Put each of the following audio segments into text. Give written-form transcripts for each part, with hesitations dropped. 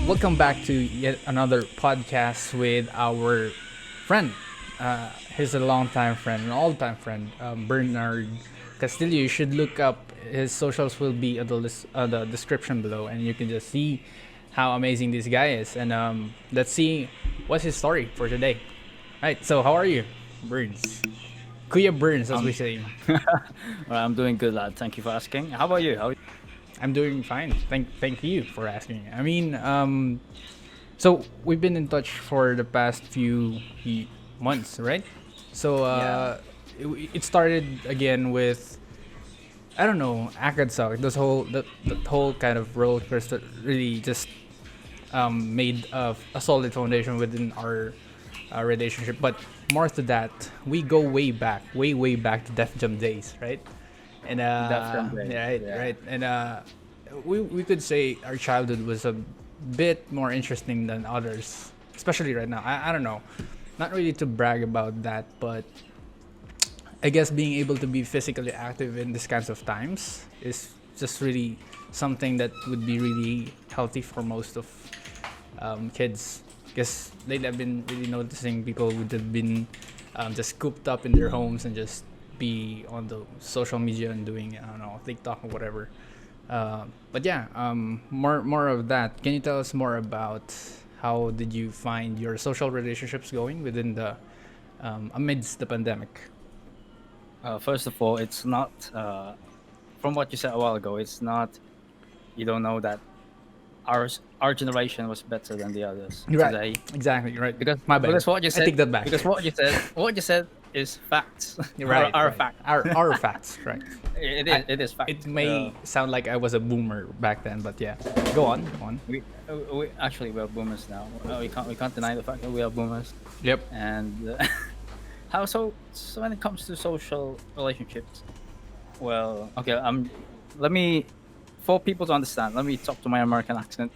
Welcome back to yet another podcast with our friend. He's a longtime friend, an all-time friend, Bernhard Castillo. You should look up his socials. Will be at the description below, and you can just see how amazing this guy is. And let's see what's his story for today. Right. So how are you, Burns? Kuya Burns, as we Um, say. I'm doing good, lad. Thank you for asking. How about you? I'm doing fine. Thank you for asking. I mean, so we've been in touch for the past few months, right? So Yeah, it started again with I don't know Acadsoc. That whole kind of roller coaster really just made a solid foundation within our relationship. But more to that, we go way back to Def Jam days, right? And that's from days. yeah, right, Yeah. right. And we could say our childhood was a bit more interesting than others, especially right now. I don't know, not really to brag about that, but I guess being able to be physically active in these kinds of times is just really something that would be really healthy for most of kids. Because lately I've been really noticing people would have been just cooped up in their homes and just be on the social media and doing I don't know TikTok or whatever. But yeah, more of that. Can you tell us more about how did you find your social relationships going within the amidst the pandemic? First of all, it's not from what you said a while ago. It's not. You don't know that our generation was better than the others You're right. today Exactly. You're right. because My bad. because what you I said take that back. because what you said is facts. You're Or right. our Right. fact. Our facts. Right. It is fact. It may sound like I was a boomer back then, but yeah. Go on. Go on. We actually we are boomers now. We can't deny the fact that we are boomers. Yep. And how so when it comes to social relationships, well, okay, let me for people to understand, let me talk to my American accent.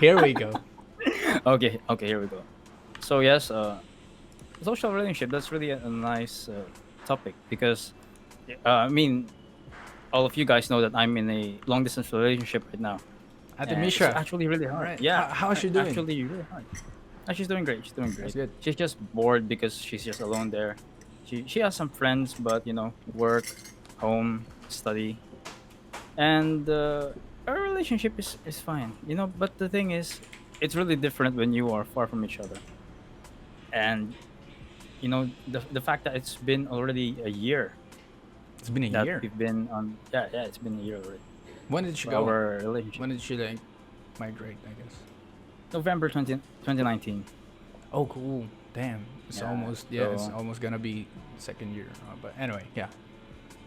Here we go. Okay, here we go. So yes, social relationship, that's really a nice topic because I mean, all of you guys know that I'm in a long distance relationship right now, At and it's Misha. actually really All hard. right. Yeah, How's she doing? actually really hard. She's doing great. She's doing That's great. good. She's just bored because she's just alone there. She has some friends, but work, home, study, and our relationship is fine. But the thing is, it's really different when you are far from each other. And the fact that it's been already a year It's been a that year. we've been on. Yeah, it's been a year already When did she for go? our relationship. When did she like migrate? I guess. November 2019. Oh, cool. Damn. Yeah. It's So almost gonna be second year. But anyway, yeah.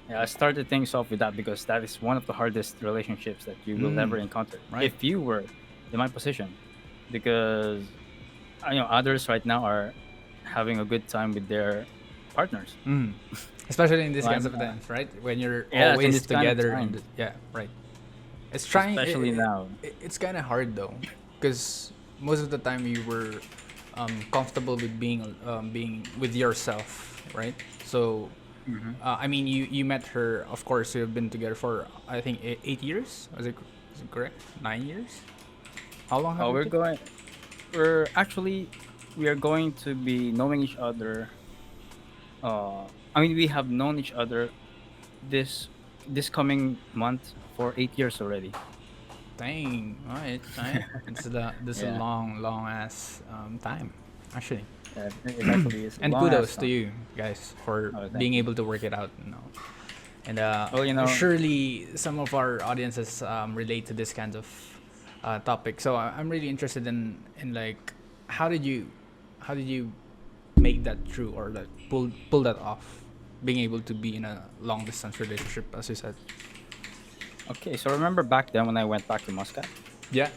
yeah, I started things off with that because that is one of the hardest relationships that you will ever Mm, encounter right. if you were in my position, because others right now are having a good time with their partners. Mm. Especially in these So kinds I'm of times, right? When you're yes, in always this kind of together time, yeah, right. It's especially now. it's kind of hard though, because most of the time you were comfortable with being with yourself, right? So, Hmm. I mean, you met her. Of course, you've been together for I think 8 years. Is it correct? 9 years. How long have Oh, you been? we are going to be knowing each other. I mean, we have known each other this this coming month for 8 years already. Dang. All right. All right. This is a Yeah, long ass time, actually. it actually is a And long ass kudos to time. you guys for Oh, thank being you. able to work it out. And Well, surely some of our audiences relate to this kind of topic. So I'm really interested in like how did you how did you make that true or like pull that off, being able to be in a long distance relationship, as you said. okay, so remember back then when I went back to Muscat? Yeah.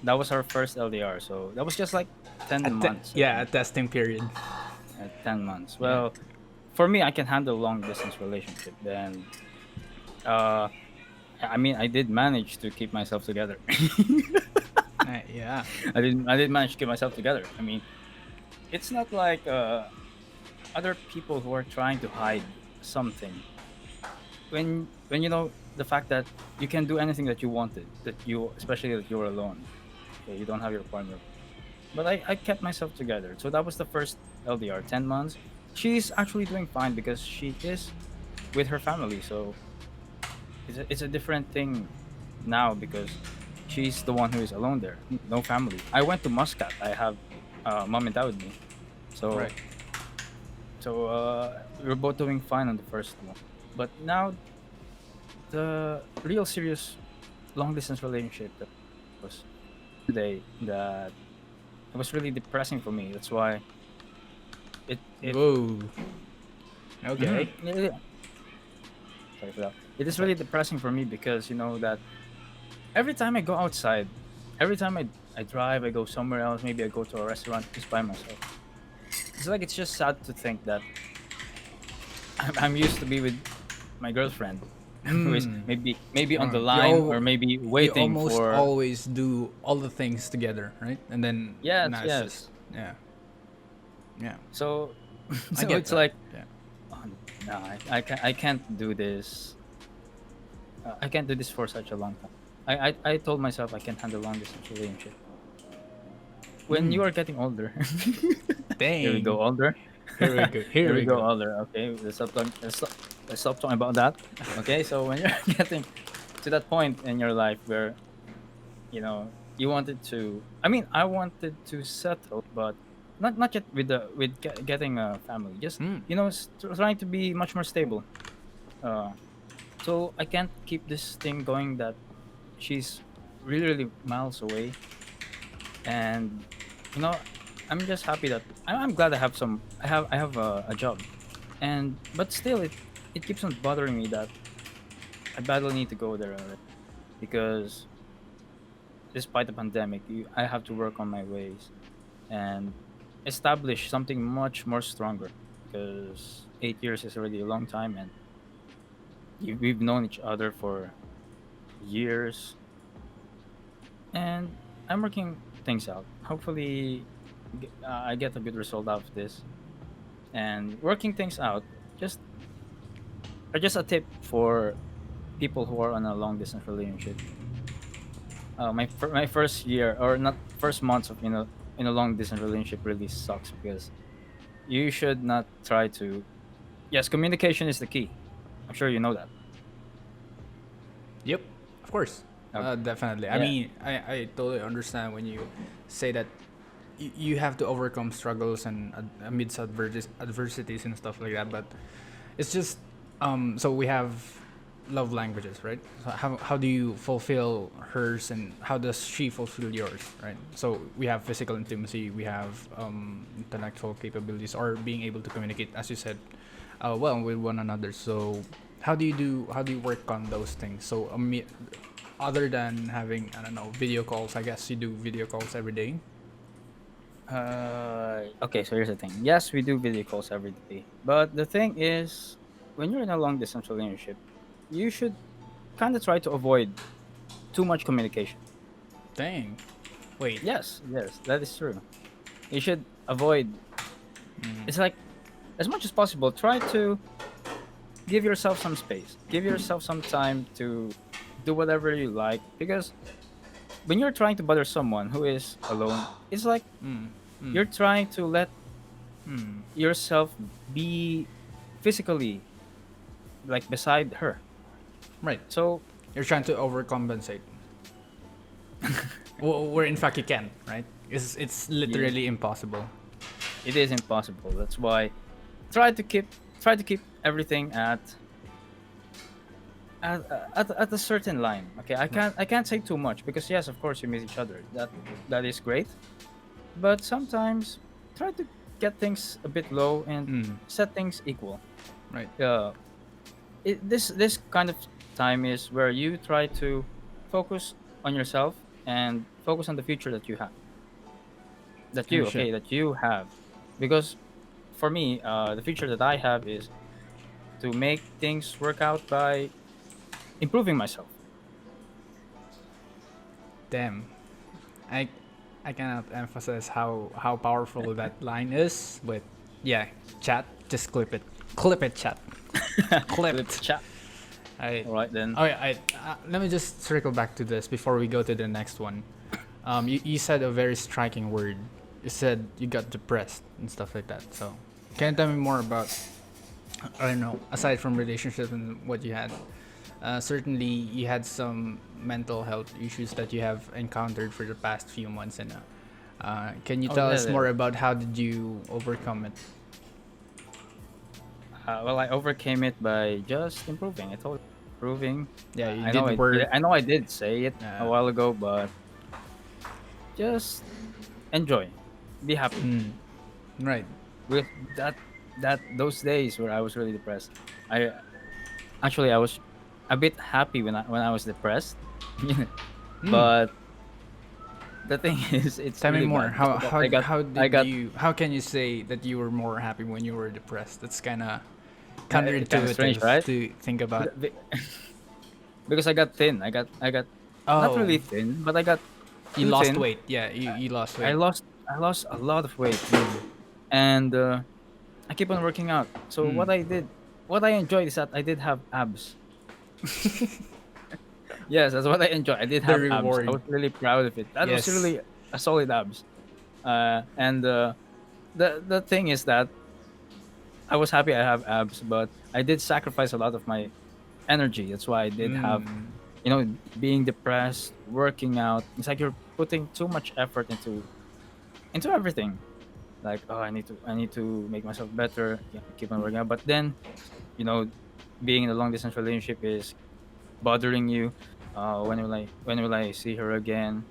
That was our first LDR. So that was just like 10 months, I Yeah, a think. testing period. 10 months. Yeah. Well, for me, I can handle long distance relationship. Then, uh, I mean, I did manage to keep myself together. Yeah. I did manage to keep myself together. I mean, it's not like other people who are trying to hide something. When the fact that you can do anything that you wanted, that you especially that you're alone. Okay, you don't have your partner, but I kept myself together. So that was the first LDR, 10 months. She's actually doing fine because she is with her family. So it's a different thing now because she's the one who is alone there, no family. I went to Muscat. I have mom and dad with me, so Right. we were both doing fine on the first one. But now the real serious long distance relationship that was today that it was really depressing for me. That's why it Whoa. Okay. yeah, sorry for that. It is really depressing for me because you know that every time I go outside, every time I drive, I go somewhere else, maybe I go to a restaurant just by myself. It's like it's just sad to think that I'm used to be with my girlfriend, who is Mm. maybe on the You, line or maybe you waiting almost for. always do all the things together, right? And then Yes, now it's just yes. yeah, yeah. So I so get it's that. like, Yeah. oh, no, I can't do this. I can't do this for such a long time. I told myself I can't handle long distance relationship. When Mm. you are getting older, here we go Dang. older. Here we go. Here Here we we go go. older. Okay, let's stop talking about that. Okay, so when you're getting to that point in your life where you know you wanted to, I mean, I wanted to settle, but not yet with getting a family. Just Mm. trying to be much more stable. Uh, so I can't keep this thing going that she's really really miles away, and you know I'm just happy that I'm glad I have a job, and but still it keeps on bothering me that I badly need to go there already because despite the pandemic, I have to work on my ways and establish something much more stronger because 8 years is already a long time, and we've known each other for years, and I'm working things out. Hopefully, I get a good result out of this. And working things out, just just a tip for people who are on a long distance relationship. My first year or not first months of in a long distance relationship really sucks because you should not try to. Yes, communication is the key. I'm sure you know that. Yep. Of course. Okay. Definitely. I Yeah. mean, I totally understand when you say that you have to overcome struggles and amidst adversities and stuff like that. But it's just so we have love languages, right? So how do you fulfill hers and how does she fulfill yours, right? So we have physical intimacy, we have intellectual capabilities, or being able to communicate, as you said, well with one another. So how do you work on those things? So other than having, I don't know, video calls, I guess you do video calls every day. Okay, so here's the thing. Yes, we do video calls every day. But the thing is, when you're in a long distance relationship, you should kind of try to avoid too much communication. Dang. Wait. Yes, yes, that is true. You should avoid. It's like, as much as possible, try to give yourself some space. Give yourself some time to do whatever you like. Because when you're trying to bother someone who is alone, it's like Mm. Mm. you're trying to let Mm. yourself be physically like beside her. Right. So You're trying to overcompensate. Where in fact you can, right? It's yeah, literally impossible. it is impossible. That's why try to keep try to keep everything at a certain line. Okay, Right. I can't say too much because yes, of course you miss each other. That is great. But sometimes try to get things a bit low and Mm. set things equal. Right. Uh, this kind of time is where you try to focus on yourself and focus on the future that you have. Oh shit. That you have, because for me, the future that I have is to make things work out by improving myself. Damn. I I cannot emphasize how powerful that line is, but yeah, chat, just clip it. Clip it, chat. Clip Clipped. chat. I All right then. let me just circle back to this before we go to the next one. You said a very striking word. You said you got depressed and stuff like that. So, can you tell me more about, I don't know, aside from relationships and what you had? Certainly, you had some mental health issues that you have encountered for the past few months, and can you Oh tell yeah, us more about how did you overcome it? well, I overcame it by just improving. I told you, improving. Yeah, you I know did work. I know I did say it a Uh, while ago, but just enjoy, be happy. mm, right. With that those days where I was really depressed, I actually I was a bit happy when I was depressed, Mm. but the thing is, it's Tell me really more. bad because I got How can you say that you were more happy when you were depressed? That's kind of kind of strange, counterintuitive right? to think about. Be- because I got thin. I got not Oh, really thin, but I got you too lost thin. weight. Yeah, you lost I weight. lost I lost a lot of weight, and I keep on working out. So Mm. what I enjoyed is that I did have abs. Yes, that's what I enjoy. I did The have abs. I reward. was really proud of it. That was Yes. really a solid abs. And the thing is that I was happy I have abs, but I did sacrifice a lot of my energy. That's why I did have, Mm. being depressed, working out. It's like you're putting too much effort into everything. Like, oh, I need to make myself better. Yeah, keep on working out. But then, you know, being in a long distance relationship is bothering you. When will I see her again?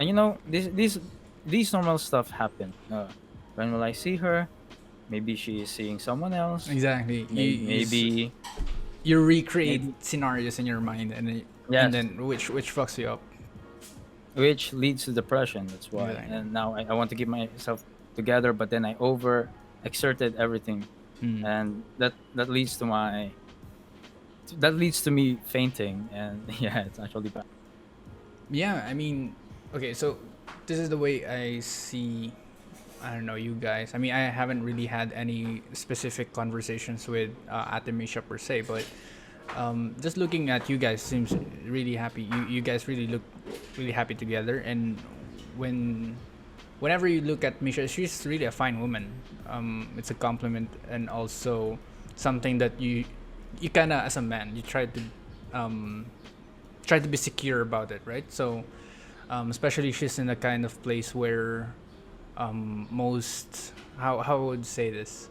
And these normal stuff happen. When will I see her? Maybe she is seeing someone else. Exactly. Maybe You recreate maybe scenarios in your mind, and yes, then which fucks you up. which leads to depression. That's why. Exactly. And now I want to keep myself together, but then I over exerted everything, Mm. and that leads to me fainting. And yeah, it's actually bad. Yeah, I mean, okay, so this is the way I see. I don't know you guys. I mean, I haven't really had any specific conversations with Ate Misha per se, but just looking at you guys seems really happy. You guys really look really happy together, and when whenever you look at Misha, she's really a fine woman. It's a compliment, and also something that you kind of, as a man, you um, try to be secure about it, right? So especially she's in a kind of place where most, how would say this,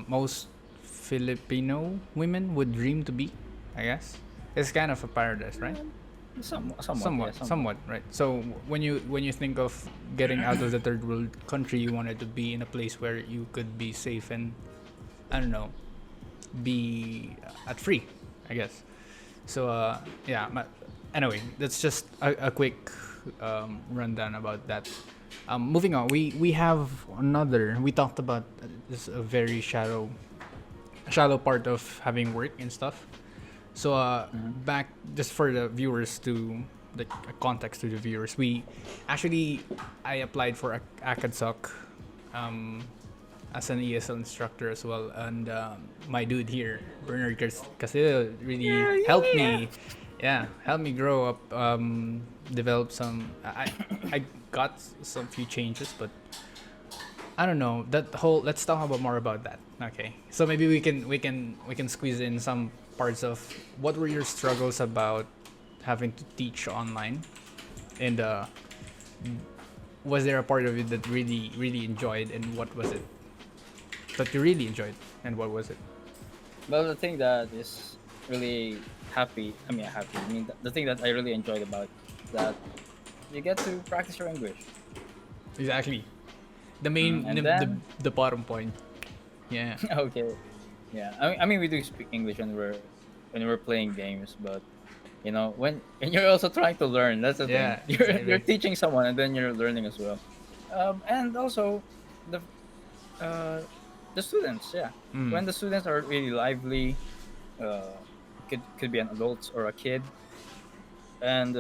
most Filipino women would dream to be, I guess. It's kind of a paradise, right? Somewhat, yeah, somewhat. Somewhat, right? So when you think of getting out of the third world country, you wanted to be in a place where you could be safe and, I don't know, be at free, I guess. So yeah. Anyway, that's just a quick rundown about that. Moving on, we have another. We talked about this a very shallow part of having work and stuff. So back just for the viewers to the context to the viewers, I applied for Acadsoc um, as an ESL instructor as well, and my dude here, Bernhard, kasi really helped me. Yeah, helped me grow up, develop some. I got some few changes, but I don't know that whole. Let's talk about more about that. Okay, so maybe we can squeeze in some parts of what were your struggles about having to teach online, and was there a part of it that really enjoyed, and what was it that you really enjoyed, and what was it? Well, the thing that is really happy. I mean, the thing that I really enjoyed about that you get to practice your English. Exactly, the main And then the bottom point. Yeah. okay, yeah. I mean, we do speak English when we're playing games, but when you're also trying to learn, that's the thing. Yeah, You're exactly. teaching someone, and then you're learning as well. And also the uh, the students, yeah. Mm. When the students are really lively, uh, could be an adult or a kid, and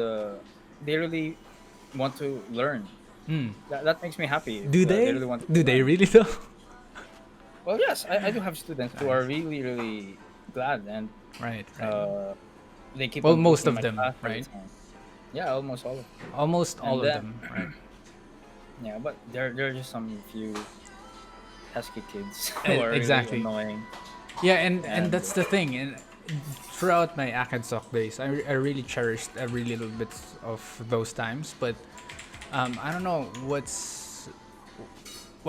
they really want to learn. Mm. That makes me happy. If, Do they they? really want to Do they learn. really though? Well, yes, I do have students who are Nice. really, really glad, and Right, right. uh, they keep Well, on most taking of my them, class every right? time. Yeah, almost all of them. Almost all And of then them, right? yeah, but there are just some few pesky kids who are really Exactly. annoying. Yeah, and And that's the thing. And throughout my Acadsoc days, I really cherished every little bit of those times. But I don't know what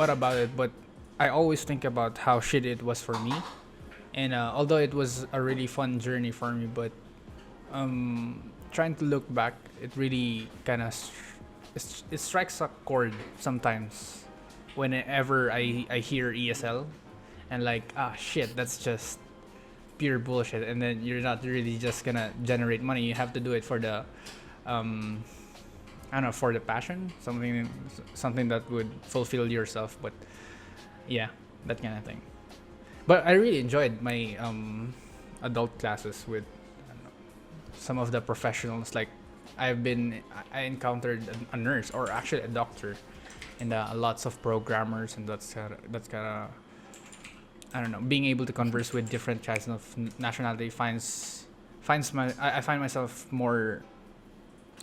about it, but I always think about how shit it was for me. And although it was a really fun journey for me, but trying to look back, it really kind of it strikes a chord sometimes whenever I hear ESL and like shit, that's just pure bullshit. And then you're not really just gonna generate money. You have to do it for the um, I don't know, for the passion, something that would fulfill yourself. But yeah, that kind of thing. But I really enjoyed my adult classes with some of the professionals. Like I encountered a nurse or actually a doctor, and lots of programmers, and that's kind of I don't know, being able to converse with different kinds of nationality finds I find myself more,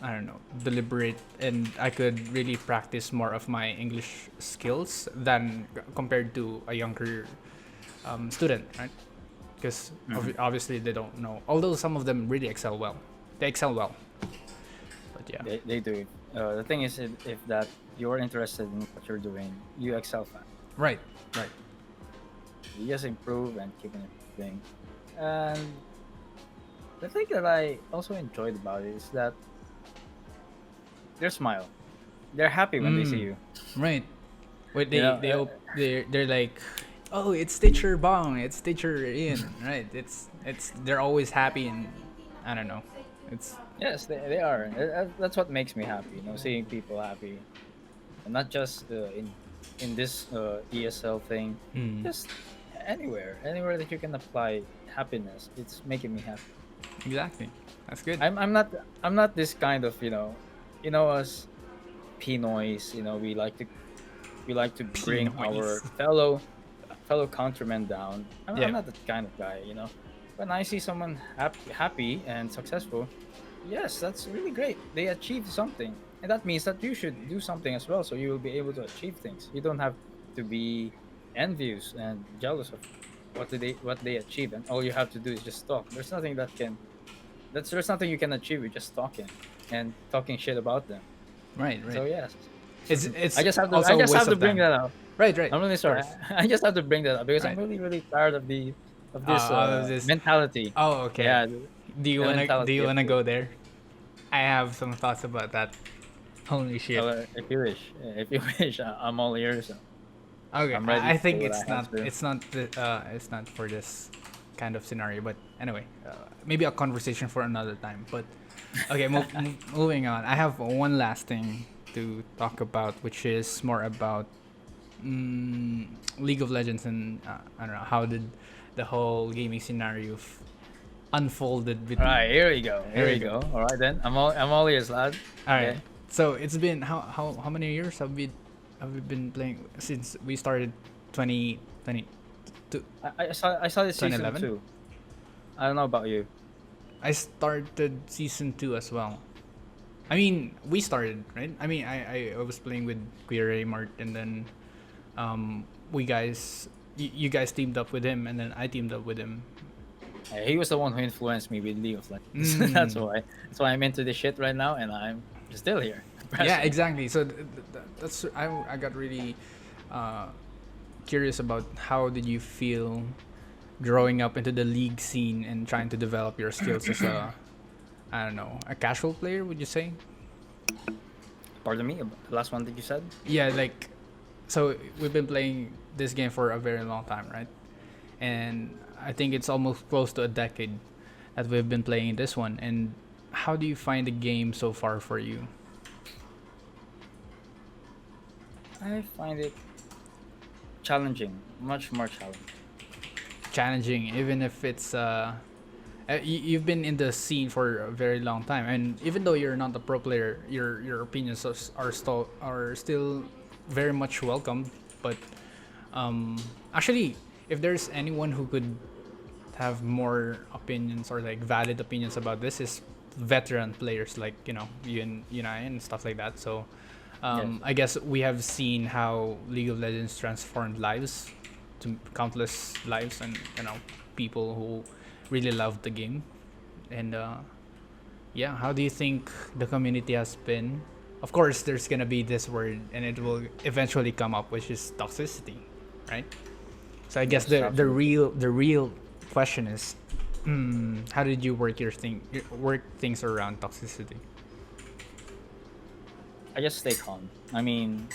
I don't know, deliberate, and I could really practice more of my English skills than compared to a younger student, right? Because Mhm. obviously they don't know. Although some of them really excel well, they excel well. But yeah, They do. The thing is, if that you're interested in what you're doing, you excel fast. right, right, You just improve and keep on improving. And the thing that I also enjoyed about it is that their smile. They're happy when they see you. right. Wait, You know, they're like, oh, it's teacher Bong, it's teacher Ian, right? It's they're always happy, and I don't know, it's yes, they are. That's what makes me happy. Seeing people happy, and not just in this ESL thing, mm, just anywhere that you can apply happiness. It's making me happy. exactly, that's good. I'm not this kind of us Pinoys. We like to bring our Pinoys. fellow countrymen down. I'm Yeah, not that kind of guy. When I see someone happy and successful, yes, that's really great. They achieved something, and that means that you should do something as well, so you will be able to achieve things. You don't have to be envious and jealous of what they achieve, and all you have to do is just talk. There's nothing you can achieve with just talking and talking shit about them. right, So right. yes, It's I just have to I also a just waste have to of bring time. that up. Right, right, I'm really of sorry. course. I just have to bring that up because I'm Right. really really tired of this All of this. mentality. Oh, okay. Yeah, the Do you mentality of wanna this. go there? I have some thoughts about that. Holy shit. Well, if you wish, I'm all ears. Okay, I'm ready I to say think what I have to. it's not for this kind of scenario. But anyway, maybe a conversation for another time. But okay, moving on. I have one last thing to talk about, which is more about mm, League of Legends, and I don't know, how did the whole gaming scenario unfolded All between. right, here we go. Here Here we we go. go. All right then. I'm all ears, lad. All right. Okay. So it's been how many years have we been playing since we started 2020 to I saw this season 2011? two. I don't know about you. I started season 2 as well. I mean, we started, right? I mean, I was playing with Queer Mart, and then we guys you guys teamed up with him, and then I teamed up with him. He was the one who influenced me with League of Legends. That's Mm. why. That's why I'm into this shit right now, and I'm still here. Yeah, Impressive. exactly. So that's I got really uh, curious about how did you feel growing up into the league scene and trying to develop your skills as a, I don't know, a casual player, would you say? Pardon me. The last one that you said. Yeah, like, so we've been playing this game for a very long time, right? And I think it's almost close to a decade that we've been playing this one. And how do you find the game so far for you? I find it challenging, much more challenging. Challenging, even if it's you've been in the scene for a very long time, and even though you're not a pro player, your opinions are still very much welcome. But actually, if there's anyone who could have more opinions or like valid opinions about this, is veteran players like you and I and stuff like that. So Yes. I guess we have seen how League of Legends transformed lives to countless lives, and people who really love the game. And yeah, how do you think the community has been? Of course, there's gonna be this word, and it will eventually come up, which is toxicity, right? So I guess Yes, absolutely. the real question is, how did you work things around toxicity? I just stay calm. I mean,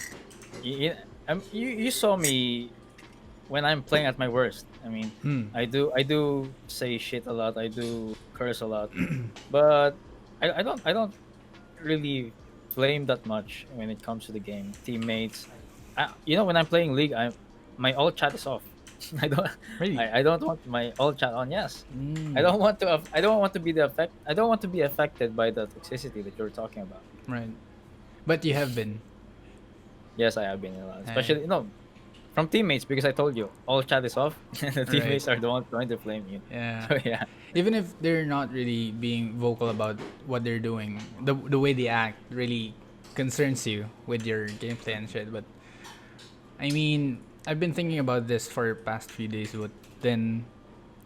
you saw me when I'm playing at my worst. I mean, Hmm. I do say shit a lot. I do curse a lot, but I don't really flame that much when it comes to the game. Teammates, when I'm playing League, my all chat is off. I don't Really? I don't want my all chat on. Yes, I Mm. don't want to. I don't want to be the effect. I don't want to be affected by the toxicity that you're talking about. Right. But you have been. Yes, I have been in a lot, Right. especially from teammates because I told you all chat is off. And the Right. teammates are the ones going to flame you. Yeah. So yeah, Even if they're not really being vocal about what they're doing, the way they act really concerns you with your gameplay and shit. But I mean, I've been thinking about this for past few days, but then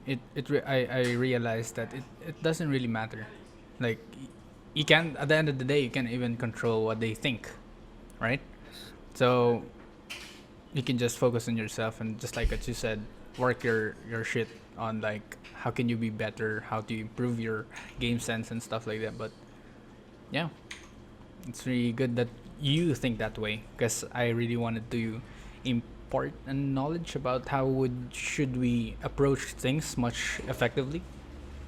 I realized that it doesn't really matter. Like you can at the end of the day you can even control what they think, right? So you can just focus on yourself and just like what you said, work your shit on like how can you be better, how to improve your game sense and stuff like that. But yeah, it's really good that you think that way because I really wanted to impart a knowledge about how would should we approach things much effectively.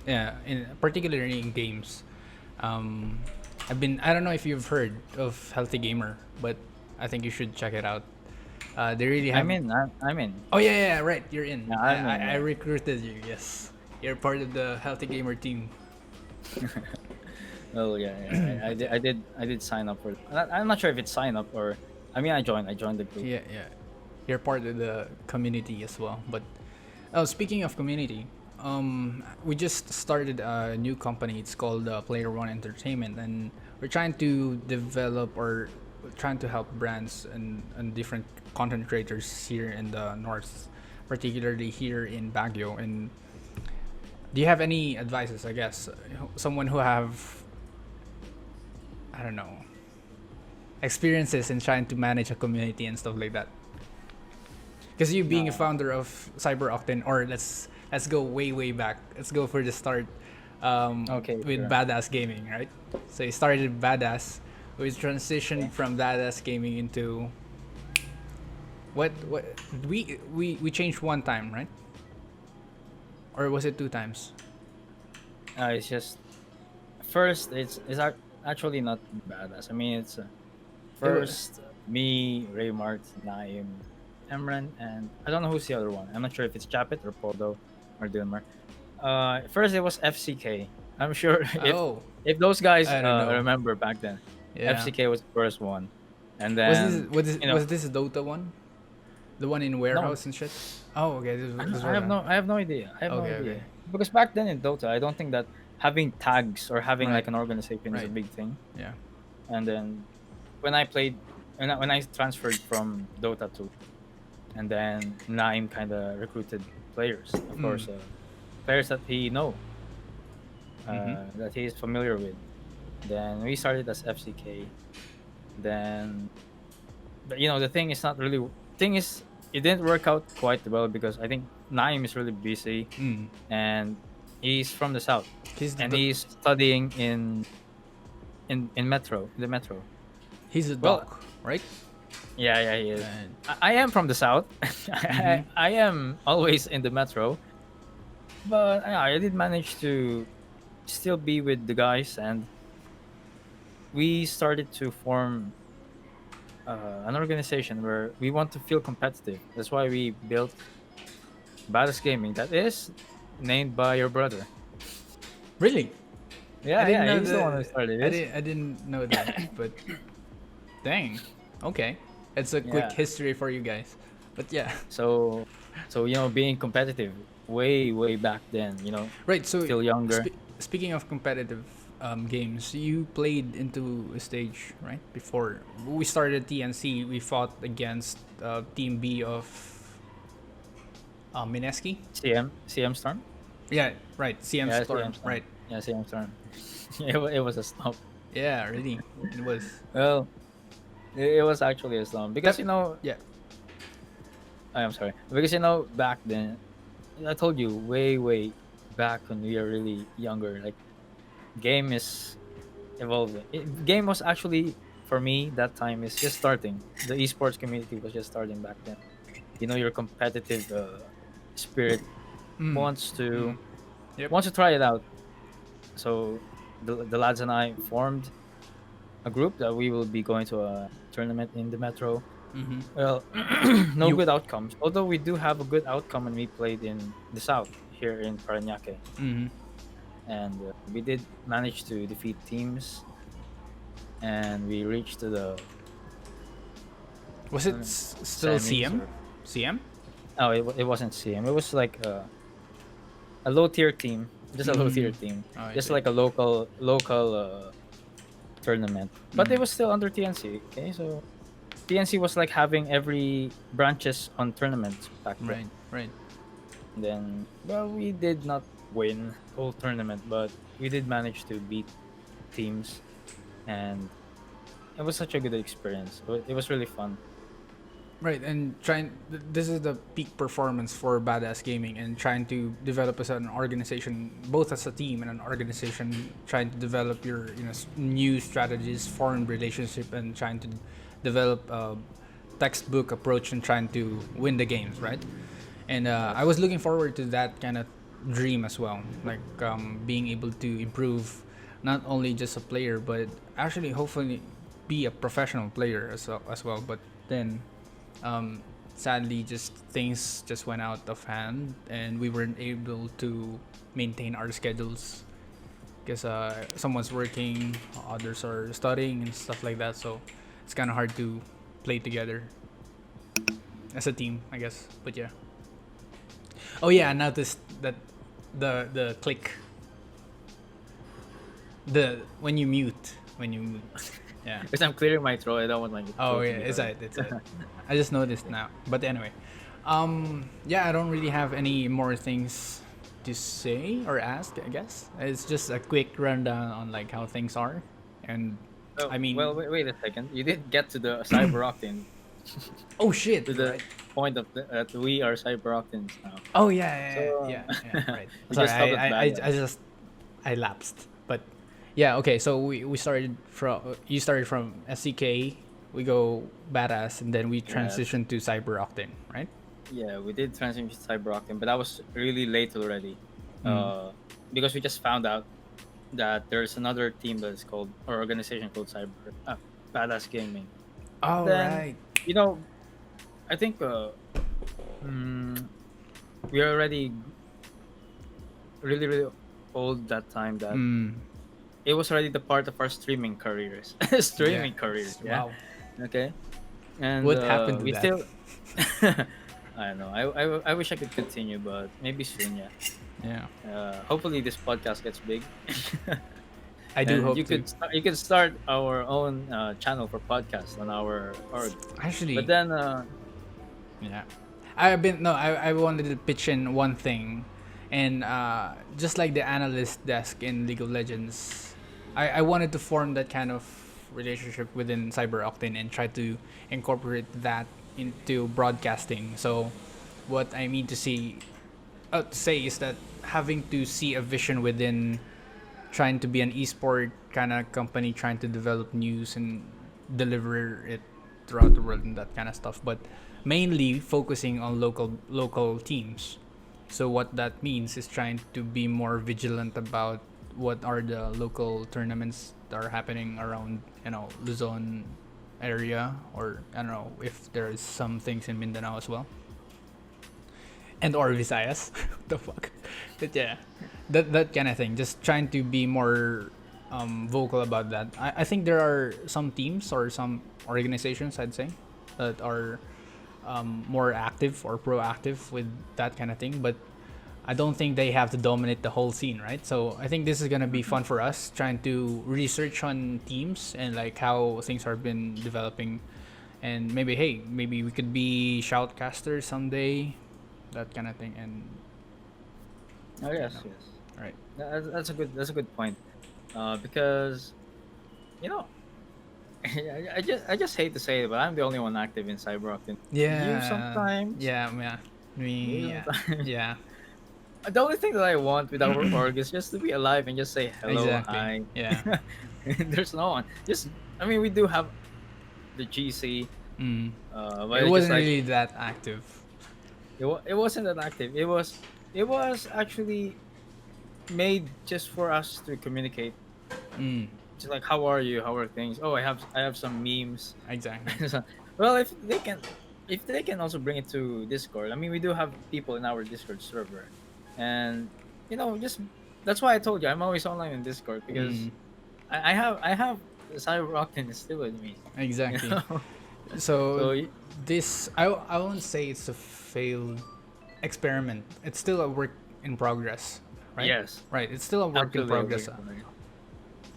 Yeah, in particularly in games. Um, I don't know if you've heard of Healthy Gamer, but I think you should check it out. They really have. I'm in. I'm in. Oh yeah, yeah, yeah, right. You're in. Yeah, I, I'm in. I Yeah. recruited you. Yes, you're part of the Healthy Gamer team. Oh yeah, yeah. I did sign up for. I'm not sure if it's sign up or. I mean, I joined. I joined the group. Yeah, yeah. You're part of the community as well. But oh, speaking of community, we just started a new company. It's called Player One Entertainment, and we're trying to develop or trying to help brands and different content creators here in the north, particularly here in Baguio. And do you have any advices? I guess someone who have I don't know experiences in trying to manage a community and stuff like that. Because you being a No. founder of Cyber Octane, or let's go way back. Let's go for the start Okay. with Sure. Badass Gaming, right? So you started Badass, we transitioned Okay. from Badass Gaming into what we changed one time, right? Or was it two times? It's just first. Actually not badass. I mean, it's It wa- first me, Raymart, Naim, Emran, and I don't know who's the other one. I'm not sure if it's Chapit or Podo or Dilmar. First it was FCK. I'm sure oh, if those guys I don't know. remember back then, Yeah. FCK was the first one, and Was this then you know was this Dota one? The one in no, warehouse and shit? Oh, okay. This I have warehouse. no idea. I have no Okay, idea okay. because back then in Dota, I don't think that having tags or having Right. like an organization is a Right. big thing. Yeah. And then when I played, when I transferred from Dota 2, and then Naim kind of recruited players, of Mm. course, players that he Mm-hmm. that he is familiar with. Then we started as FCK. Then, but, the thing is not really thing is it didn't work out quite well because I think Naim is really busy Mm. and he's from the south He's and the he's studying in the metro. he's a Well, doc, right? yeah, yeah, he is. And I am from the south. mm-hmm. I am always in the metro, but I did manage to still be with the guys, and we started to form an organization where we want to feel competitive. That's why we built Badass Gaming. That is named by your brother. Really, I Yeah, didn't yeah, know he's the one who started this. I didn't know that, but dang. Okay, it's a quick Yeah. history for you guys. But yeah, So, being competitive way back then, right. So still younger. speaking of competitive, games, you played into a stage, right? Before we started TNC, we fought against Team B of Mineski. CM Storm. Yeah, right. CM Yeah, CM Storm, Storm. right? Yeah, CM Storm. It was a slump. Yeah, really. It was. Well, it was actually a slump because That, yeah. I'm sorry, because back then I told you way back when we were really younger. Like game is evolving. Game was actually for me that time is just starting. The esports community was just starting back then. Your competitive spirit Mm. wants to Mm. Yep. wants to try it out. So the lads and I formed a group that we will be going to a tournament in the metro. Mm-hmm. Well, no You. good outcomes. Although we do have a good outcome when we played in the south here in Parañaque, Mm-hmm. and we did manage to defeat teams, and we reached to the Was it still semis. CM? Or CM? oh, it wasn't CM. It was like a low tier team, just a low tier Mm. team, Oh, I just see. like a local tournament. But it Mm. was still under TNC. Okay, so TNC was like having every branches on tournaments back then. Right. Right. And then, well, we did not win whole tournament, but we did manage to beat teams, and it was such a good experience. It was really fun. Right, and this is the peak performance for Badass Gaming, and trying to develop as an organization, both as a team and an organization, trying to develop your new strategies, form relationship, and trying to develop a textbook approach and trying to win the games, right? And I was looking forward to that kind of dream as well, like being able to improve not only just a player, but actually hopefully be a professional player as well. But then um, sadly, just things just went out of hand, and we weren't able to maintain our schedules because someone's working, others are studying and stuff like that. So it's kind of hard to play together as a team, I guess. But yeah. Oh yeah, I noticed that the click, the when you mute. Yeah. Because I'm clearing my throat, I don't want my Oh throat to yeah, be it's hurt. it. It's it. I just noticed now. But anyway, yeah, I don't really have any more things to say or ask. I guess it's just a quick rundown on like how things are, and Oh, I mean, well, wait a second. You did get to the cyber octane, oh shit, to the right? point of that we are cyber octanes now. Oh yeah, yeah, So yeah, yeah, right. you Sorry, just stopped at I badass. just I lapsed, but yeah, okay. So we started from you started from SCK, we go badass, and then we Yes. transitioned to Cyber Octane, right? Yeah, we did transition to cyber octane, but that was really late already. Mm. Uh, because we just found out that there's another team that is called or organization called Badass Gaming. All Then right. you know, I think mm, we are already really old that time that Mm. it was already the part of our streaming careers. Yeah. Streaming careers, yeah. Wow. Okay. And What happened to we that? still I don't know. I wish I could continue, but maybe soon, yeah. Yeah. Hopefully this podcast gets big. I do And hope you to. you could start our own channel for podcast on our org. Actually, But then yeah. I wanted to pitch in one thing, and just like the analyst desk in League of Legends, I wanted to form that kind of relationship within Cyber Octane and try to incorporate that into broadcasting. So what I mean to say is that having to see a vision within trying to be an esport kind of company, trying to develop news and deliver it throughout the world and that kind of stuff, but mainly focusing on local teams. So what that means is trying to be more vigilant about what are the local tournaments that are happening around Luzon area, or I don't know if there's some things in Mindanao as well, and or Visayas. What the fuck? But yeah, that kind of thing. Just trying to be more vocal about that. I think there are some teams or some organizations, I'd say, that are more active or proactive with that kind of thing. But I don't think they have to dominate the whole scene, right? So I think this is gonna be fun for us trying to research on teams and like how things have been developing, and maybe hey, maybe we could be shoutcasters someday, that kind of thing. And Oh yes, no, yes. right? That's a good point. Because you know, I just hate to say it, but I'm the only one active in Cyberoctin. You Yeah, sometimes, yeah, yeah. you Me, yeah, sometimes. yeah, The only thing that I want with our org is just to be alive and just say hello, exactly. hi. Yeah. There's no one. Just I mean, we do have the GC, Mm. but It it's just wasn't like really that active. it wasn't that active. It was actually made just for us to communicate. Mm. Just like how are you? How are things? Oh, I have some memes. Exactly. So, well, if they can also bring it to Discord. I mean, we do have people in our Discord server, and just that's why I told you I'm always online in Discord because Mm. I have Cyberoctin is still with me. You Exactly. know, So so this I won't say it's a failed experiment. It's still a work in progress, right? yes, Right. It's still a work in absolutely. progress.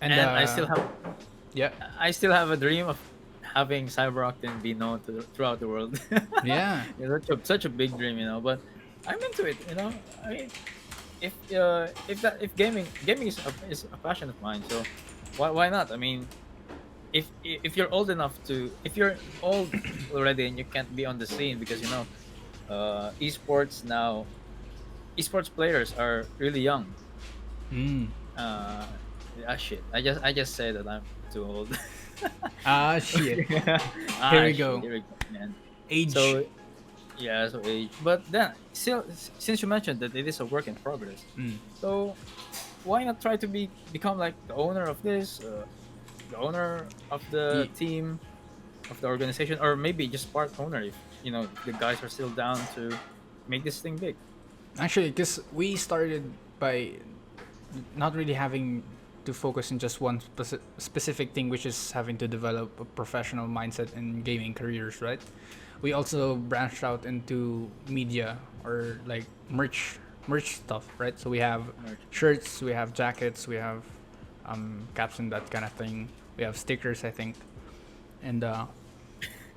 And And yeah, I still have a dream of having Cyberoctin be known throughout the world. yeah. It's such a big dream, but I'm into it. I mean, if gaming is a passion of mine, so why not? I mean, if you're old enough to if you're old already and you can't be on the scene because esports now esports players are really young. Mm. Uh, shit. I just said that I'm too old. Ah shit. Here Ah we shit. go. Here we go, man. Age. So yeah, so age. But then still, since you mentioned that it is a work in progress, Mm. so why not try to become like the owner of this, the owner of the Ye- team, of the organization, or maybe just part owner if the guys are still down to make this thing big. Actually, because we started by not really having to focus on just one specific thing, which is having to develop a professional mindset in gaming careers, right? We also branched out into media or like merch stuff, right? So we have Merch. shirts, we have jackets, we have caps and that kind of thing. We have stickers, I think, and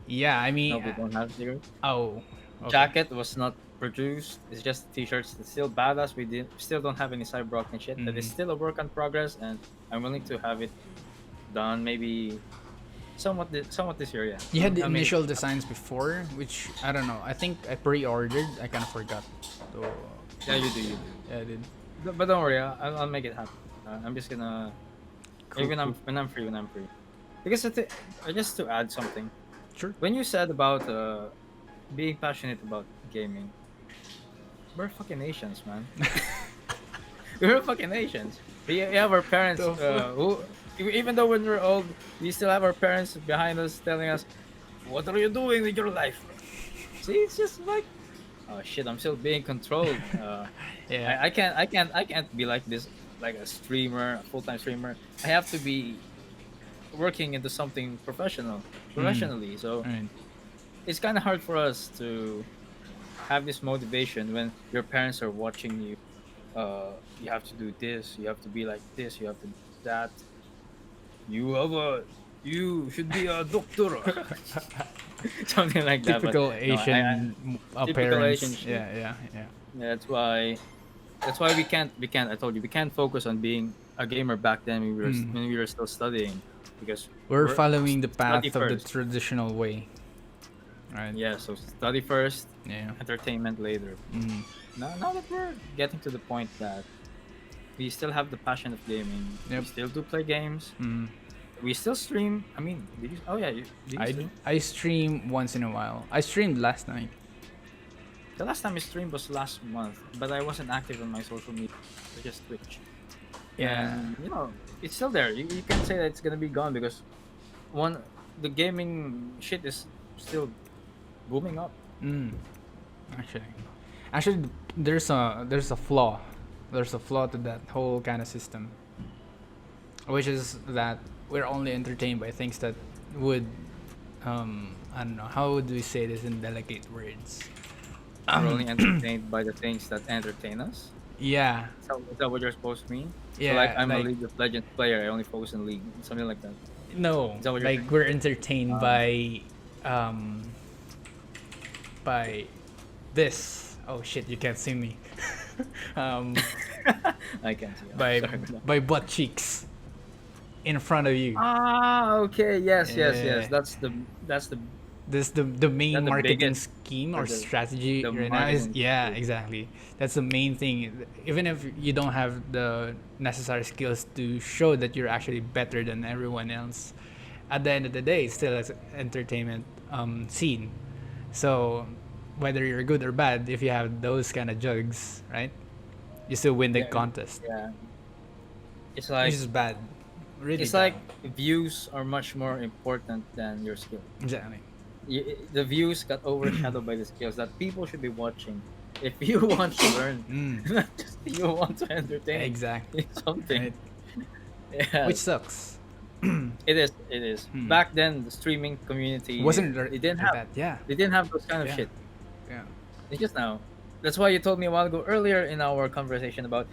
yeah, I No, mean, we don't have zero. oh, okay, Jacket was not produced. It's just t-shirts. It's still badass. Still don't have any cyber and shit. That is mm. still a work in progress, and I'm willing to have it done maybe somewhat this year. Yeah. You had the I mean, initial designs before, which I don't know. I think I pre-ordered. I kind of forgot. So yeah, you do, you do. yeah, I did. But don't worry, I'll make it happen. I'm just gonna Cool, cool. when I'm free. Because just to add something, Sure. when you said about being passionate about gaming, we're fucking Asians, man. We're fucking Asians. We have our parents The who, even though when we're old, we still have our parents behind us telling us, "What are you doing with your life?" See, it's just like, oh shit, I'm still being controlled. Yeah. I can't be like this, like a streamer, a full time streamer. I have to be working into something professionally. So Right. it's kind of hard for us to have this motivation when your parents are watching you. You have to do this. You have to be like this. You have to do that. You should be a doctor, something like that. But Typical no, Asian typical Asian parents. shit. Yeah, yeah, yeah. That's why we can't. I told you we can't focus on being a gamer back then Mm. when we were still studying because We're we're following the study path of the first. traditional way. Right. Yeah, so study first, Yeah. entertainment later. Mm. Now that we're getting to the point that we still have the passion of gaming, we Yep. still do play games, Mm. we still stream. I mean, oh yeah, did you stream? I stream once in a while. I streamed last night. The last time I streamed was last month, but I wasn't active on my social media, so just Twitch. Yeah. And it's still there. You can't say that it's gonna be gone because one the gaming shit is still booming up. Mm. Actually, actually, there's a flaw. There's a flaw to that whole kind of system, which is that we're only entertained by things that would, I don't know, how would we say this in delicate words? We're only entertained by the things that entertain us. Yeah, Is that what you're supposed to mean? So like yeah, I'm a like League of Legends player. I only focus on League, something like that. no, Is that what you're like saying? we're entertained Uh, um by this. Oh shit, you can't see me. um, I can't see. by Sorry for that. by butt cheeks in front of you. Ah, okay. Yes, yes, yes. Yeah. That's This the main that's the marketing biggest scheme or or strategy the right now is, marketing. yeah, exactly. That's the main thing. Even if you don't have the necessary skills to show that you're actually better than everyone else, at the end of the day, it's still an entertainment scene. So whether you're good or bad, if you have those kind of jugs, right, you still win the Yeah, contest, yeah. It's which like is bad, really it's bad. like views are much more important than your skill. Exactly. The views got overshadowed by the skills that people should be watching. If you want to learn, Mm, not just you want to entertain, exactly. it's something. Right. Yeah, Which sucks. it is. It is. Hmm. Back then, the streaming community Wasn't like that. Yeah. they didn't have those kind of Yeah. shit. Yeah. It's just now. That's why you told me a while ago earlier in our conversation about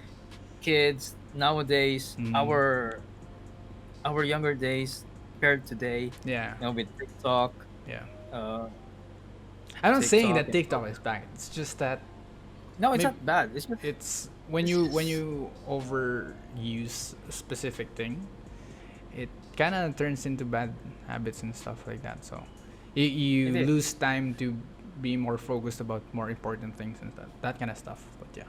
kids nowadays, Mm. our younger days compared today, Yeah. with TikTok, Yeah. uh, I'm not saying TikTok. that TikTok is bad. It's just that No, it's maybe not bad. It's just it's when it's just you overuse a specific thing, it kind of turns into bad habits and stuff like that. So it you is. lose time to be more focused about more important things and that kind of stuff. But yeah.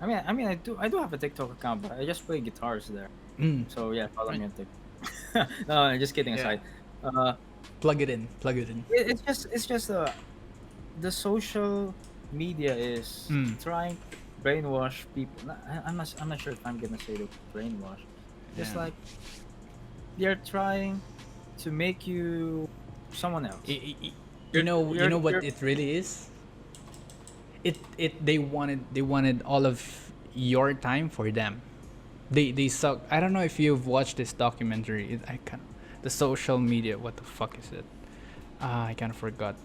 I do have a TikTok account, but I just play guitars there. Mm. So yeah, follow Right. me on TikTok. No, just kidding Yeah. aside. Uh, Plug it in. Plug it in. it's just the social media is Mm. trying to brainwash people. I'm not sure if I'm gonna say the brainwash. Just Yeah. like they're trying to make you someone else. You know what You're it really is. They wanted all of your time for them. They suck. I don't know if you've watched this documentary. I can the social media. What the fuck is it? I kind of forgot.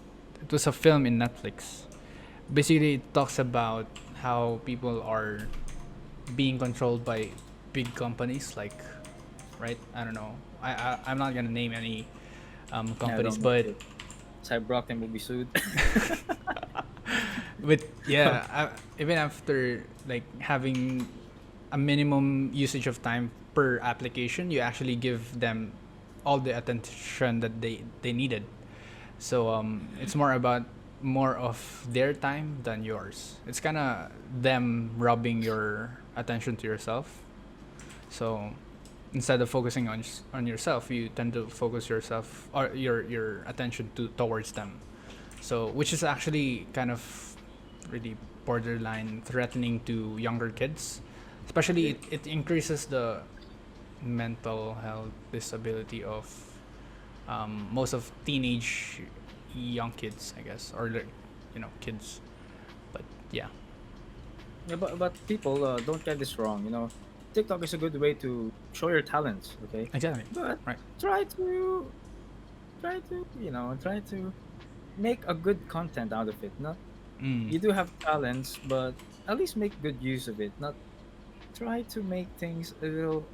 It was a film in Netflix. Basically, it talks about how people are being controlled by big companies, like, right? I don't know. I'm not gonna name any yeah, companies, don't know but shit. Cyber will be sued. yeah, even after like having a minimum usage of time per application, you actually give them all the attention that they needed. So it's more about more of their time than yours. It's kind of them robbing your attention to yourself. So instead of focusing on yourself, you tend to focus yourself or your attention towards them. So which is actually kind of really borderline threatening to younger kids. Especially it increases the mental health disability of most of teenage young kids, I guess, or like, kids. But yeah. Yeah, but people don't get this wrong. TikTok is a good way to show your talents. Okay, Exactly. but Right. try to try to make a good content out of it. Not Mm. you do have talents, but at least make good use of it. Not try to make things a little.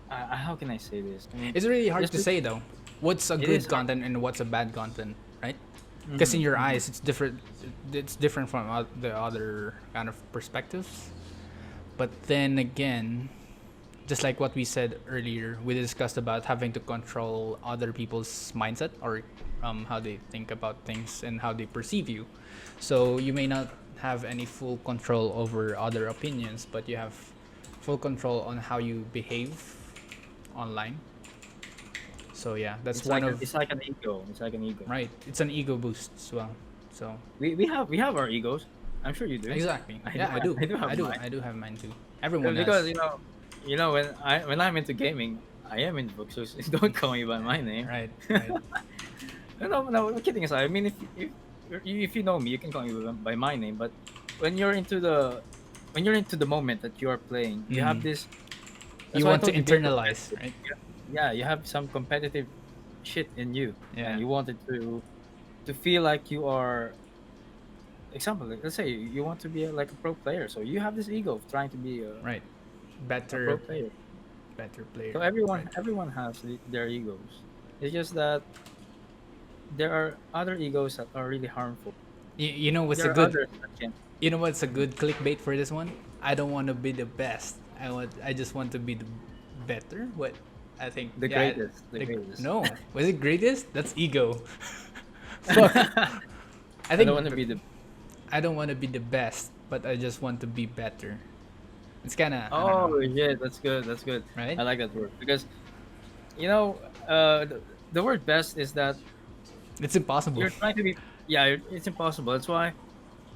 How can I say this? I mean, It's really hard just to say though. What's a it good is hard. content and what's a bad content, right? Because in Mhm, your mhm. eyes, it's different. It's different from the other kind of perspectives. But then again, just like what we said earlier, we discussed about having to control other people's mindset or how they think about things and how they perceive you. So you may not have any full control over other opinions, but you have full control on how you behave online. So yeah, that's one of It's like an ego. It's like an ego. right. It's an ego boost as well. So We have our egos. I'm sure you do. exactly. I do. Yeah, I do. I do have mine. I do have mine too. Everyone Because does. when I'm into gaming, I am into books. So don't call me by my name. Right. Right. No, kidding aside. I mean, if you know me, you can call me by my name. But when you're into the moment that you are playing, you have Mm. this. That's You why I want to told you being internalize, competitive. right? Yeah, you have some competitive shit in you, Yeah. and you wanted to feel like you are example, let's say you want to be like a pro player, so you have this ego of trying to be Right. a pro Better, player. better So player. everyone Right. everyone has their egos. It's just that there are other egos that are really harmful. You know what's a There are good others that can. You know what's a good clickbait for this one? I don't want to be the best. I just want to be the better. What? I think The yeah. greatest, the greatest. No, was it greatest? That's ego. Fuck. I I don't think want to be the. I don't want to be the best, but I just want to be better. It's kind of I don't know, Oh yeah, that's good. That's good. right? I like that word because you know the word best is that It's impossible. you're trying to be. Yeah, it's impossible. That's why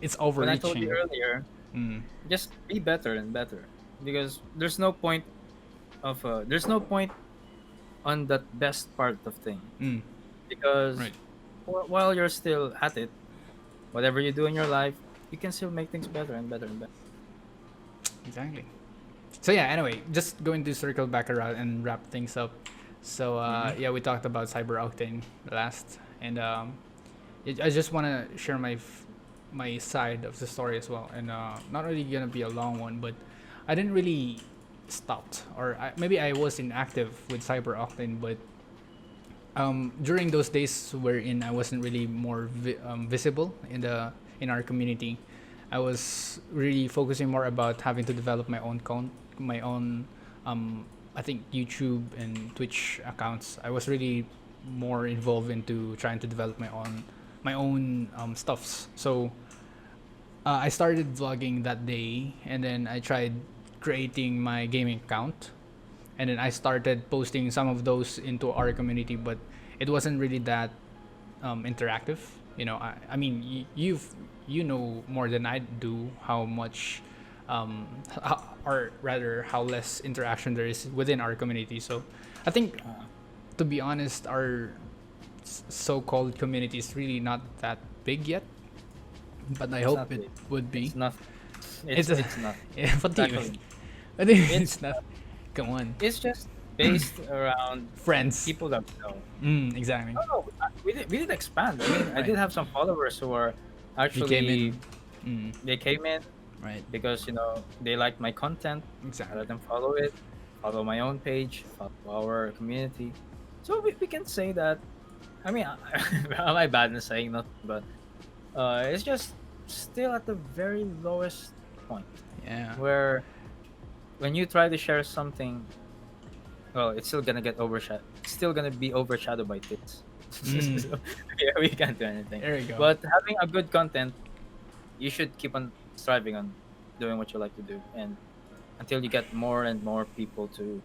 It's when I told you overreaching. earlier, Mm, just be better and better because there's no point on that best part of thing mm, because right. while you're still at it, whatever you do in your life, you can still make things better and better and better. Exactly. So yeah. Anyway, just going to circle back around and wrap things up. So Mm-hmm. yeah, we talked about Cyber Octane last, and I just want to share my side of the story as well, and not really gonna be a long one, but I didn't really stopped, or maybe I was inactive with Cyber Octane, but during those days wherein I wasn't really more visible in our community, I was really focusing more about having to develop my own, I think YouTube and Twitch accounts. I was really more involved into trying to develop my own stuffs. So I started vlogging that day, and then I tried creating my gaming account, and then I started posting some of those into our community, but it wasn't really that interactive. I mean, you know more than I do how much, or rather, how less interaction there is within our community. So, I think, to be honest, our so-called community is really not that big yet, but I It's hope not it big. would be. It's not. It's a, It's not. yeah, what It's do you? actually I think it's it's not. Come on, it's just based around friends. people that we know. Exactly. Oh, we did expand. I mean, I Right. did have some followers who are You came actually in. Mm, they came in right. because they liked my content. I Exactly. let them follow it, follow my own page, follow our community. So we can say that. I mean, am I bad in saying nothing? But it's just still at the very lowest point Yeah. where when you try to share something, well, it's still gonna get overshadowed. It's still gonna be overshadowed by this. Mm, So, yeah, we can't do anything. there you go. But having a good content, you should keep on striving on doing what you like to do, and until you get more and more people to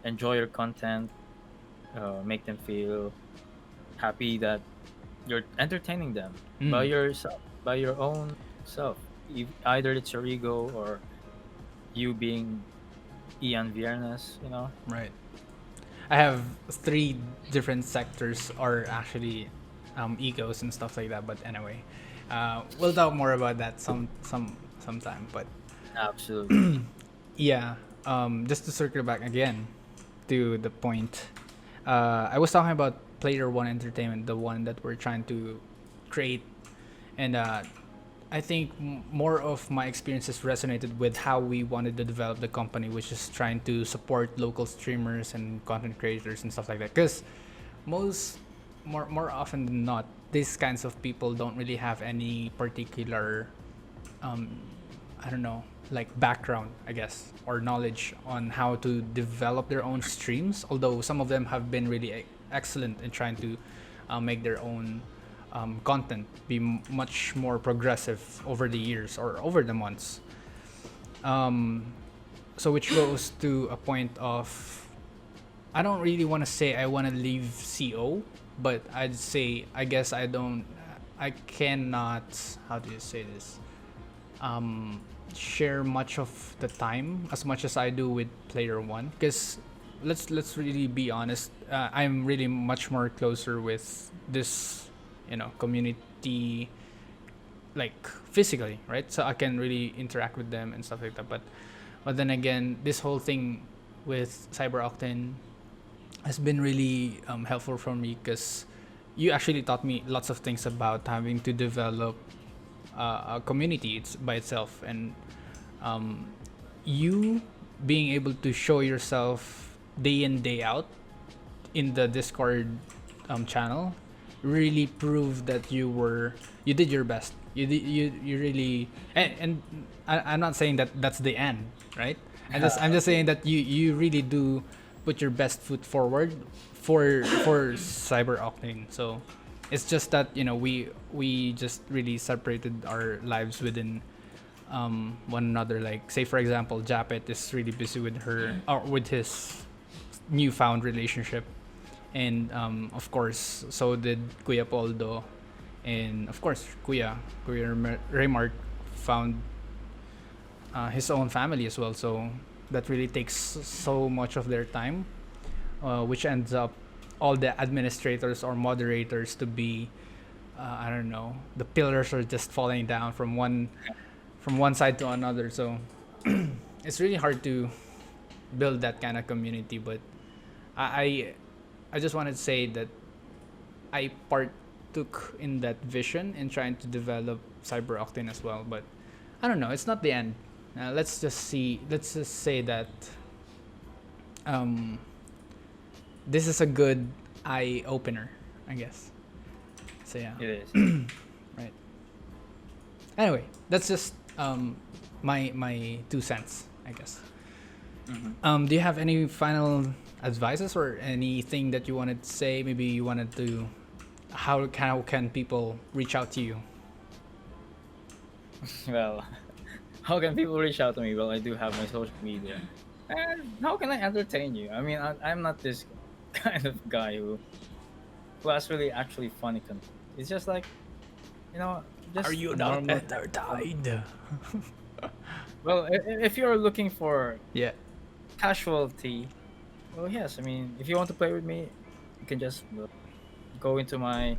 enjoy your content, make them feel happy that you're entertaining them by Mm, yourself, by your own self. Either it's your ego or you being Ian Viernes. right. I have three different sectors, or actually, egos and stuff like that. But anyway, we'll talk more about that sometime. But Absolutely. yeah, just to circle back again to the point, I was talking about Player One Entertainment, the one that we're trying to create, and I think more of my experiences resonated with how we wanted to develop the company, which is trying to support local streamers and content creators and stuff like that. Because most more often than not, these kinds of people don't really have any particular, um, I don't know, like background, I guess, or knowledge on how to develop their own streams. Although some of them have been really excellent in trying to make their own content be much more progressive over the years or over the months. Um, so which goes to a point of, I don't really want to say I want to leave CO, but I'd say I guess I cannot, how do you say this, um, share much of the time as much as I do with Player One, because let's really be honest. I'm really much more closer with this, community, like physically, right? So I can really interact with them and stuff like that. But then again, this whole thing with Cyber Octane has been really helpful for me, because you actually taught me lots of things about having to develop a community it's by itself, and um, you being able to show yourself day in day out in the Discord channel really proved that you did your best. You really, and I'm not saying that that's the end, right? I'm just saying that you really do put your best foot forward for Cyber Octane. So it's just that we just really separated our lives within one another. Like, say for example, Japet is really busy with her or with his newfound relationship, and of course so did Kuya Poldo, and of course Kuya Raymart found his own family as well. So that really takes so much of their time, which ends up all the administrators or moderators to be I don't know, the pillars are just falling down from one side to another. So it's really hard to build that kind of community. But I I just wanted to say that I partook in that vision in trying to develop Cyber Octane as well. But I don't know, it's not the end. Let's just say that um, this is a good eye opener, I guess. So yeah, It is. right. Anyway, that's just my 2 cents, I guess. Hmm. Do you have any final advices or anything that you wanted to say? Maybe you wanted to how can people reach out to you? Well, how can people reach out to me? Well, I do have my social media. And how can I entertain you? I mean, I'm not this kind of guy who has really actually funny content. It's just like, you know, just Are you a not normal. entertained? Well, if you're looking for Yeah. casualty, well, yes. I mean, if you want to play with me, you can just go into my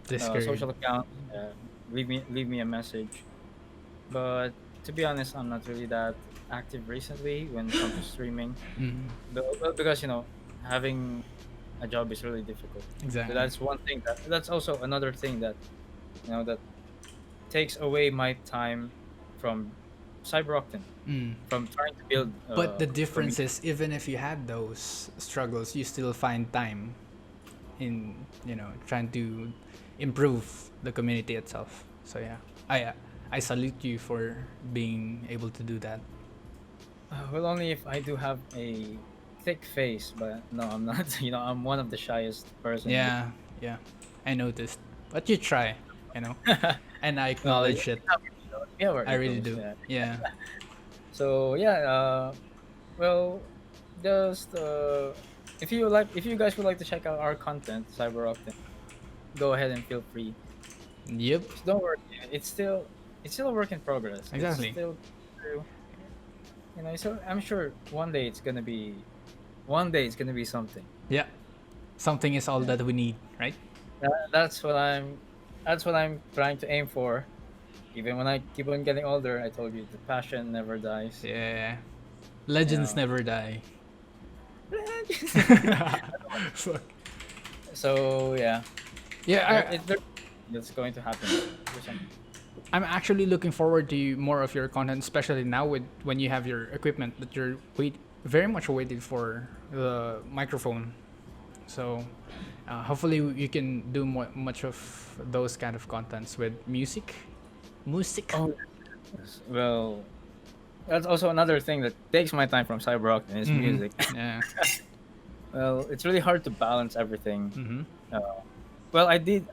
Discord. social account, leave me a message. But to be honest, I'm not really that active recently when it comes to streaming. Mm, Well, because having a job is really difficult. So exactly. that's one thing that's also another thing that that takes away my time from Cyberocton, Mm. from trying to build But the a difference community. is, even if you had those struggles, you still find time in trying to improve the community itself. So yeah, I salute you for being able to do that. Well, only if I do have a thick face, but no, I'm not. I'm one of the shyest person in Yeah, yeah, I noticed. But you try, you know, the. and I Well, acknowledge it. yeah, we're I really equals. do. Yeah. Yeah. So yeah. Well, just if you guys would like to check out our content, Cyberocton, go ahead and feel free. Yep. Just don't worry. It's still a work in progress. It's Exactly. still, so I'm sure one day it's gonna be something. Yeah. Something is all Yeah. that we need, right? That's what I'm trying to aim for. Even when I keep on getting older, I told you the passion never dies. Yeah. You Legends know. never die. Fuck. So yeah, Yeah, that's going to happen. There's some- I'm actually looking forward to more of your content, especially now with when you have your equipment that you're very much waiting for the microphone. So hopefully you can do much of those kind of contents with music. Oh, yes. Well, that's also another thing that takes my time from Cyberrock and is Mhm. music. Yeah. Well, it's really hard to balance everything. Mm-hmm. Well, I did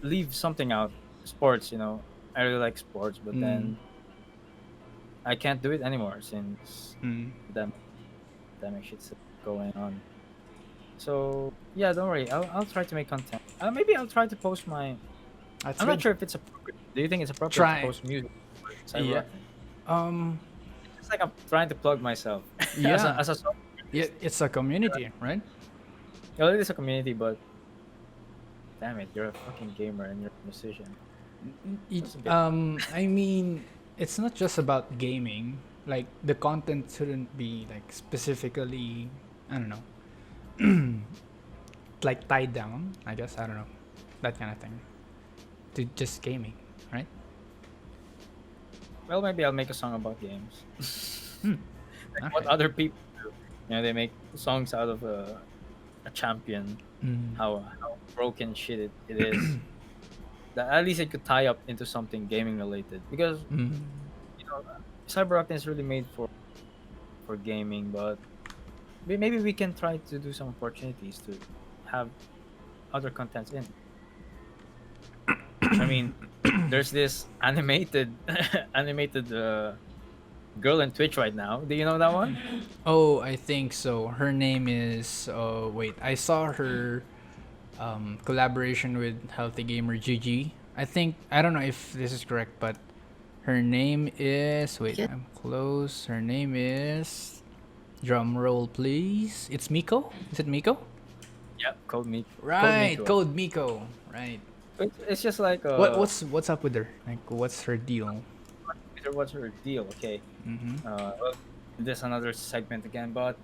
leave something out. Sports, I really like sports, but Mm. then I can't do it anymore since Mm. the pandemic shit's going on. So yeah, don't worry. I'll try to make content. Maybe I'll try to post my. That's I'm not good. sure if it's appropriate. Do you think it's appropriate to Try. post music? Yeah. Cyber. Um. It's like I'm trying to plug myself Yeah. as a song. Yeah. It's a community, right? Well, it is a community, but damn it, you're a fucking gamer and you're a musician. That's a bit. I mean, it's not just about gaming. Like, the content shouldn't be like specifically, I don't know, like tied down. I guess I don't know, that kind of thing to just gaming, right? well, maybe I'll make a song about games. Hmm. Like what Okay. other people do. They make songs out of a champion, Mm. how broken shit it is. That at least it could tie up into something gaming related because Mm. you know CyberOctane is really made for gaming, but maybe we can try to do some opportunities to have other contents in. I mean, there's this animated animated girl in Twitch right now. Do you know that one? Oh, I think so. Her name is. Oh, wait. I saw her collaboration with Healthy Gamer GG. I think. I don't know if this is correct, but her name is. Wait, Yeah. I'm close. Her name is. Drum roll, please. It's Miko? Is it Miko? Yep, Code Right, Miko. Code Miko. Right. It's just like What's up with her? Like, what's her deal? what's her deal? Okay, Mm-hmm. well, there's another segment again, but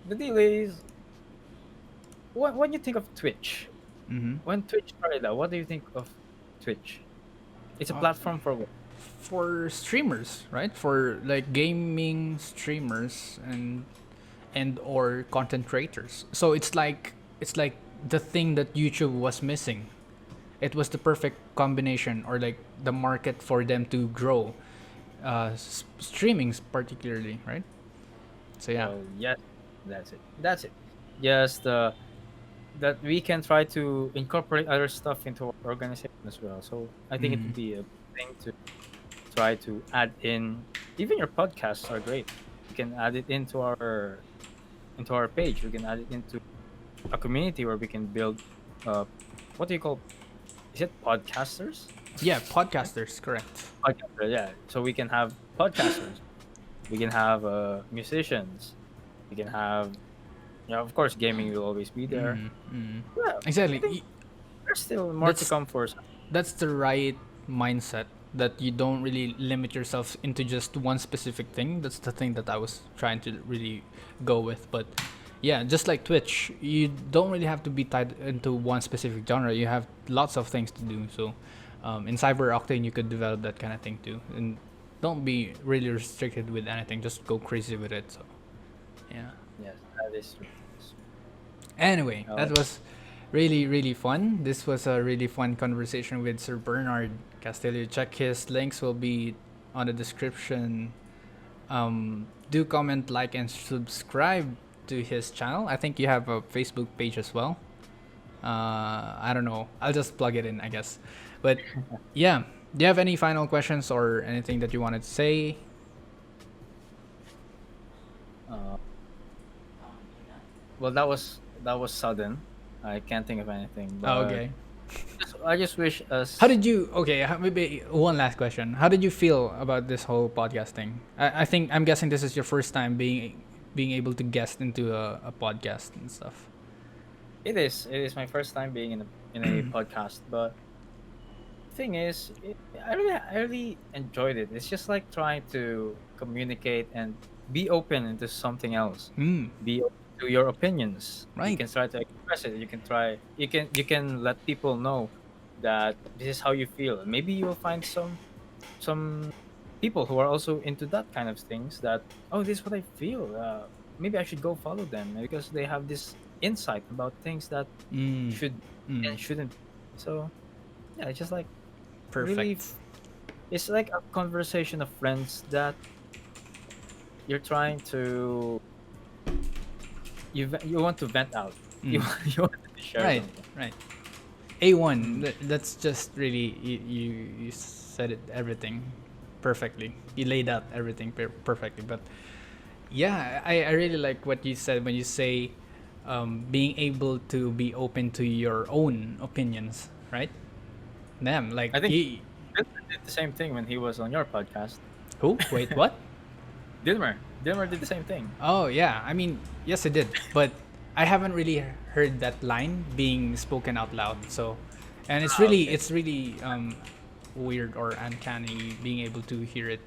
the deal is when you think of Twitch, Mm-hmm. when Twitch started out, what do you think of Twitch? It's a Uh, platform for what? for streamers, right? For like gaming streamers and or content creators. So it's like the thing that YouTube was missing. It was the perfect combination or like the market for them to grow. Streamings particularly, right? So yeah. Well, yes, that's it. That's it. Just that we can try to incorporate other stuff into our organization as well. So I think it Mm. would be a thing to try to add in. Even your podcasts are great. You can add it into our page. We can add it into a community where we can build. What do you call? Is it podcasters? Yeah, podcasters, correct. Podcaster, yeah. So we can have podcasters. We can have musicians. We can have, of course, gaming will always be there. Mm. Mm. Yeah, I Exactly. think there's still more to That's come for us. that's the right mindset that you don't really limit yourself into just one specific thing. That's the thing that I was trying to really go with. But yeah, just like Twitch, you don't really have to be tied into one specific genre. You have lots of things to do. So in Cyber Octane, you could develop that kind of thing too. And don't be really restricted with anything. Just go crazy with it. So yeah. Yes, that is true. Anyway, Oh, that was really, really fun. This was a really fun conversation with Sir Bernhard Castillo. Check his links will be on the description. Do comment, like, and subscribe to his channel. I think you have a Facebook page as well. I don't know. I'll just plug it in, I guess. But yeah, do you have any final questions or anything that you wanted to say? uh, well, that was sudden. I can't think of anything. Oh, But okay. I just wish us. How did you? Okay, maybe one last question. How did you feel about this whole podcasting? I think I'm guessing this is your first time being able to guest into a podcast and stuff. It is. It is my first time being in a podcast, but thing is, I really enjoyed it. It's just like trying to communicate and be open into something else. Hmm. Be open to your opinions. You Right. can try to express it. You can let people know that this is how you feel. And maybe you'll find some people who are also into that kind of things. That this is what I feel. Maybe I should go follow them because they have this insight about things that Mm. should and Mm. shouldn't. So yeah, it's just like really Perfect. it's like a conversation of friends that you're trying to you want to vent out. You Mm. you want to share Right. something. Right. A1. That's just really you said it everything perfectly. You laid out everything perfectly. But yeah, I really like what you said when you say being able to be open to your own opinions, right? Damn, like I think Dilmer did the same thing when he was on your podcast. who? Wait, what? Dilmer did the same thing. Oh yeah, I mean, yes, I did, but I haven't really heard that line being spoken out loud. So, and it's really Okay. it's really weird or uncanny being able to hear it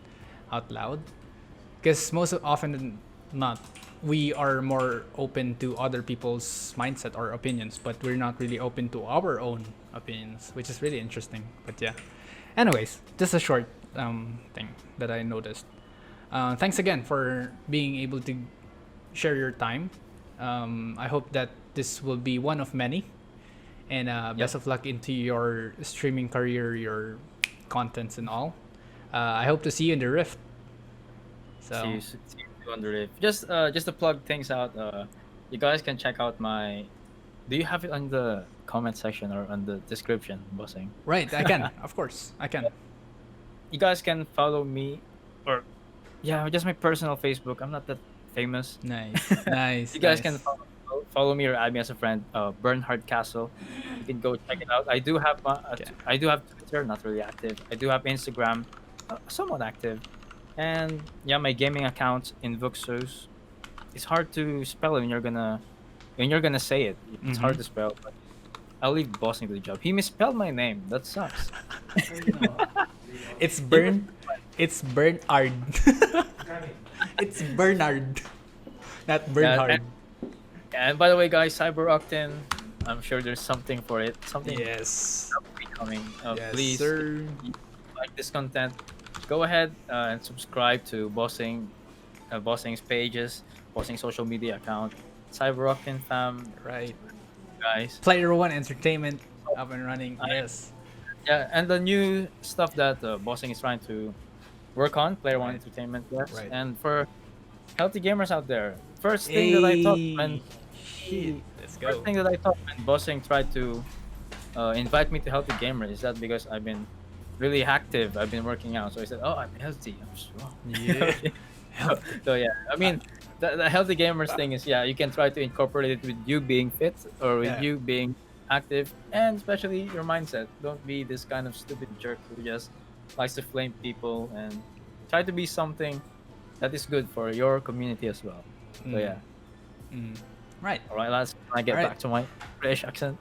out loud, because often than not, we are more open to other people's mindset or opinions, but we're not really open to our own opinions, which is really interesting. But yeah, anyways, just a short thing that I noticed. Thanks again for being able to share your time. I hope that this will be one of many. And best of luck into your streaming career, your contents and all. I hope to see you in the Rift. So See you on the riff. Just to plug things out. You guys can check out my. Do you have it on the comment section or on the description, bossing? right, I can, of course, I can. You guys can follow me, or yeah, just my personal Facebook. I'm not that famous. Nice, nice. You guys nice. can follow me or add me as a friend. Bernhard Castle. You can go check it out. Okay. I do have Twitter, not really active. I do have Instagram, somewhat active, and yeah, my gaming account in Vuxos. It's hard to spell when you're gonna say it. It's hard to spell. But I'll leave bossing to the job. He misspelled my name. That sucks. It's It's Bernhard. It's Bernhard, not Bernhard. And by the way, guys, Cyber Octane, I'm sure there's something for it. Something Yes. coming. Yes, Please, sir. like this content, go ahead and subscribe to Bossing's pages, Bossing social media account, Cyber Octane fam, Right. guys. Player One Entertainment up and running. I- Yes. Yeah, and the new stuff that Bossing is trying to work on, Player One Right. Entertainment, yes. Right. And for healthy gamers out there, first thing that I thought when Let's first go. thing that I thought when Bossing tried to invite me to Healthy Gamer is that because I've been really active, I've been working out, so I said, "Oh, I'm healthy, I'm strong." Yeah. So yeah, I mean, the Healthy Gamers thing is you can try to incorporate it with you being fit or with Yeah. you being active, and especially your mindset. Don't be this kind of stupid jerk who just likes to flame people, and try to be something that is good for your community as well. So yeah. Mm. Right. All right, lads. I get Alright. back to my British accent.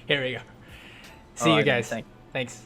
Here we go. See you Alright, guys. thank- Thanks.